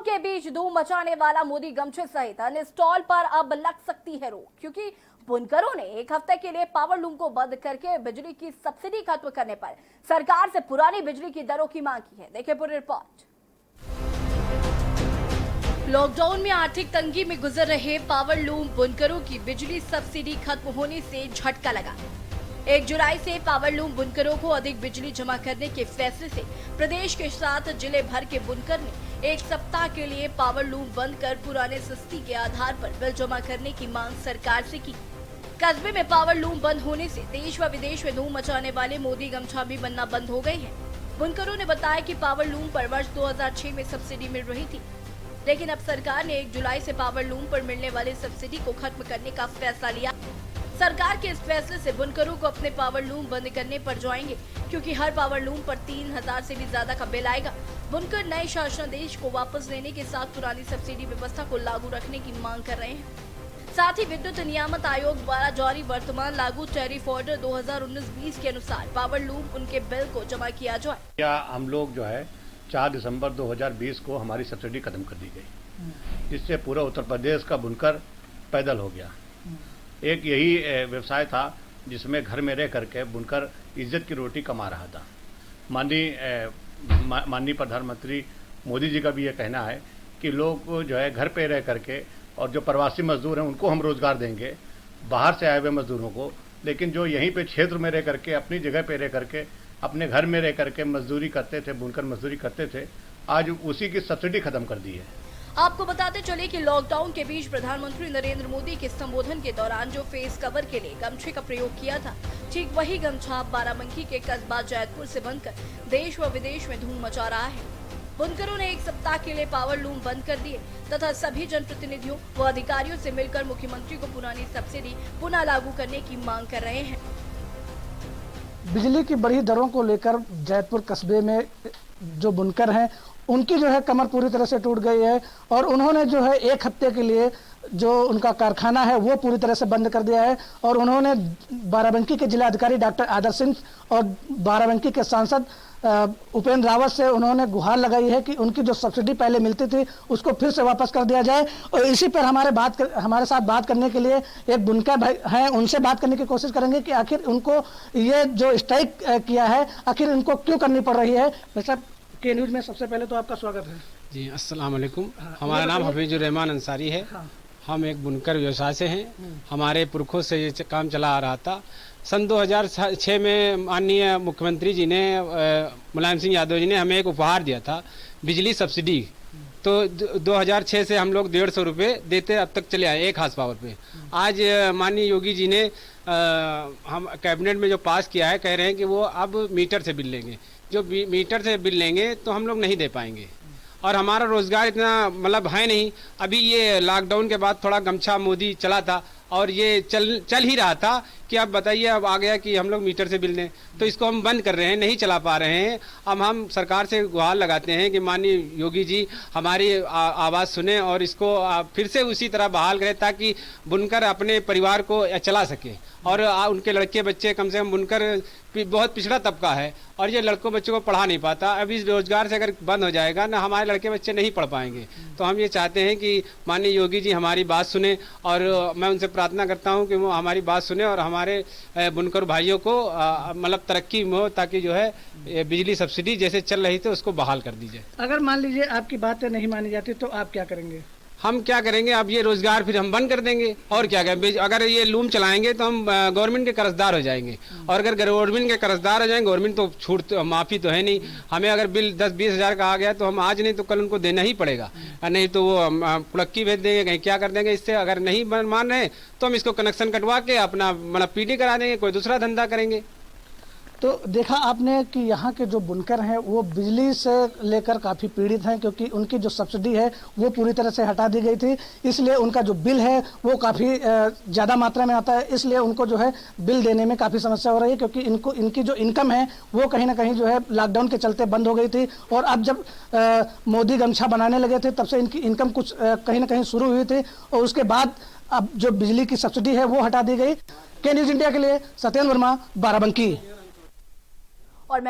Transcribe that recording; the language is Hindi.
के बीच धूम मचाने वाला मोदी गमछे सहित अन्य स्टॉल पर अब लग सकती है रोक, क्योंकि बुनकरों ने एक हफ्ते के लिए पावर लूम को बंद करके बिजली की सब्सिडी खत्म करने पर सरकार से पुरानी बिजली की दरों की मांग की है। देखिए पूरी रिपोर्ट। लॉकडाउन में आर्थिक तंगी में गुजर रहे पावर लूम बुनकरों की बिजली सब्सिडी खत्म होने से झटका लगा। 1 जुलाई से पावर लूम बुनकरों को अधिक बिजली जमा करने के फैसले से प्रदेश के साथ जिले भर के बुनकर ने 1 सप्ताह के लिए पावर लूम बंद कर पुराने सस्ती के आधार पर बिल जमा करने की मांग सरकार से की। कस्बे में पावर लूम बंद होने से देश व विदेश में धूम मचाने वाले मोदी गमछा भी बनना बंद हो गए हैं। बुनकरों ने बताया कि पावर लूम पर वर्ष 2006 में सब्सिडी मिल रही थी, लेकिन अब सरकार ने 1 जुलाई से पावर लूम पर मिलने वाली सब्सिडी को खत्म करने का फैसला लिया। सरकार के इस फैसले से बुनकरों को अपने पावर लूम बंद करने पड़ जाएंगे, क्योंकि हर पावर लूम पर 3000 से भी ज्यादा का बिल आएगा। बुनकर नए शासनादेश को वापस लेने के साथ पुरानी सब्सिडी व्यवस्था को लागू रखने की मांग कर रहे हैं। साथ ही विद्युत नियामक आयोग द्वारा जारी वर्तमान लागू टैरिफ ऑर्डर 2019-20 के अनुसार पावर लूम उनके बिल को जमा किया जाए। क्या हम लोग जो है 4 दिसंबर 2020 को हमारी सब्सिडी खत्म कर दी गई, जिससे पूरा उत्तर प्रदेश का बुनकर पैदल हो गया। एक यही व्यवसाय था जिसमें घर में रह करके बुनकर इज्जत की रोटी कमा रहा था। माननीय प्रधानमंत्री मोदी जी का भी ये कहना है कि लोग जो है घर पे रह करके, और जो प्रवासी मजदूर हैं उनको हम रोजगार देंगे, बाहर से आए हुए मजदूरों को, लेकिन जो यहीं पे क्षेत्र में रह करके, अपनी जगह पे रह करके, अपने घर में रह करके मजदूरी करते थे, बुनकर मजदूरी करते थे, आज उसी की सब्सिडी खत्म कर दी है। आपको बताते चले कि लॉकडाउन के बीच प्रधानमंत्री नरेंद्र मोदी के संबोधन के दौरान जो फेस कवर के लिए गमछे का प्रयोग किया था, ठीक वही गमछा बाराबंकी के कस्बा जैतपुर से बनकर देश व विदेश में धूम मचा रहा है। बुनकरों ने 1 सप्ताह के लिए पावर लूम बंद कर दिए तथा सभी जनप्रतिनिधियों व अधिकारियों से मिलकर मुख्यमंत्री को पुरानी सब्सिडी पुनः लागू करने की मांग कर रहे हैं। बिजली की बढ़ी दरों को लेकर जैतपुर कस्बे में जो बुनकर हैं उनकी जो है कमर पूरी तरह से टूट गई है, और उन्होंने जो है 1 हफ्ते के लिए जो उनका कारखाना है वो पूरी तरह से बंद कर दिया है। और उन्होंने बाराबंकी के जिलाधिकारी डॉक्टर आदर्श सिंह और बाराबंकी के सांसद उपेंद्र रावत से उन्होंने गुहार लगाई है कि उनकी जो सब्सिडी पहले मिलती थी उसको फिर से वापस कर दिया जाए। और इसी पर हमारे साथ बात करने के लिए एक बुनकर भाई हैं, उनसे बात करने की कोशिश करेंगे कि आखिर उनको ये जो स्ट्राइक किया है आखिर इनको क्यों करनी पड़ रही है। वैसे के न्यूज़ में सबसे पहले तो आपका स्वागत है जी। अस्सलाम वालेकुम। हमारा नाम हफीजुर रहमान अंसारी है। हम एक बुनकर व्यवसाय से हैं। हमारे पुरखों से ये काम चला आ रहा था। सन 2006 में माननीय मुख्यमंत्री जी ने, मुलायम सिंह यादव जी ने हमें एक उपहार दिया था, बिजली सब्सिडी। तो 2006 से हम लोग 150 रुपये देते अब तक चले आए 1 हाउस पावर पे। आज माननीय योगी जी ने हम कैबिनेट में जो पास किया है, कह रहे हैं कि वो अब मीटर से बिल लेंगे। जो मीटर से बिल लेंगे तो हम लोग नहीं दे पाएंगे, और हमारा रोजगार इतना मतलब है नहीं। अभी ये लॉकडाउन के बाद थोड़ा गमछा मोदी चला था और ये चल ही रहा था कि अब बताइए, अब आ गया कि हम लोग मीटर से बिल दें, तो इसको हम बंद कर रहे हैं, नहीं चला पा रहे हैं। अब हम सरकार से गुहार लगाते हैं कि माननीय योगी जी हमारी आवाज़ सुने और इसको फिर से उसी तरह बहाल करें, ताकि बुनकर अपने परिवार को चला सके। और उनके लड़के बच्चे, कम से कम बुनकर बहुत पिछड़ा तबका है और ये लड़कों बच्चों को पढ़ा नहीं पाता। अब इस रोजगार से अगर बंद हो जाएगा ना, हमारे लड़के बच्चे नहीं पढ़ पाएंगे। तो हम ये चाहते हैं कि माननीय योगी जी हमारी बात सुने, और मैं उनसे प्रार्थना करता हूं कि वो हमारी बात सुने और हमारे बुनकर भाइयों को मतलब तरक्की में हो, ताकि जो है बिजली सब्सिडी जैसे चल रही थी उसको बहाल कर दी जाए। अगर मान लीजिए आपकी बातें नहीं मानी जाती तो आप क्या करेंगे? हम क्या करेंगे, अब ये रोजगार फिर हम बंद कर देंगे और क्या करें। अगर ये लूम चलाएंगे तो हम गवर्नमेंट के कर्जदार हो जाएंगे, और अगर गवर्नमेंट के कर्जदार हो जाएंगे, गवर्नमेंट तो छूट माफी तो है नहीं। हमें अगर बिल 10-20 हज़ार का आ गया तो हम आज नहीं तो कल उनको देना ही पड़ेगा, नहीं तो वो पुड़क्की भेज देंगे, कहीं क्या कर देंगे। इससे अगर नहीं मान रहे तो हम इसको कनेक्शन कटवा के अपना मतलब पीडी करा देंगे, कोई दूसरा धंधा करेंगे। तो देखा आपने कि यहाँ के जो बुनकर हैं वो बिजली से लेकर काफ़ी पीड़ित हैं, क्योंकि उनकी जो सब्सिडी है वो पूरी तरह से हटा दी गई थी। इसलिए उनका जो बिल है वो काफ़ी ज़्यादा मात्रा में आता है, इसलिए उनको जो है बिल देने में काफ़ी समस्या हो रही है, क्योंकि इनकी जो इनकम है वो कहीं ना कहीं जो है लॉकडाउन के चलते बंद हो गई थी। और अब जब मोदी गमछा बनाने लगे थे तब से इनकी इनकम कुछ कहीं ना कहीं शुरू हुई थी, और उसके बाद अब जो बिजली की सब्सिडी है वो हटा दी गई। के न्यूज़ इंडिया के लिए सत्येंद्र वर्मा, बाराबंकी। और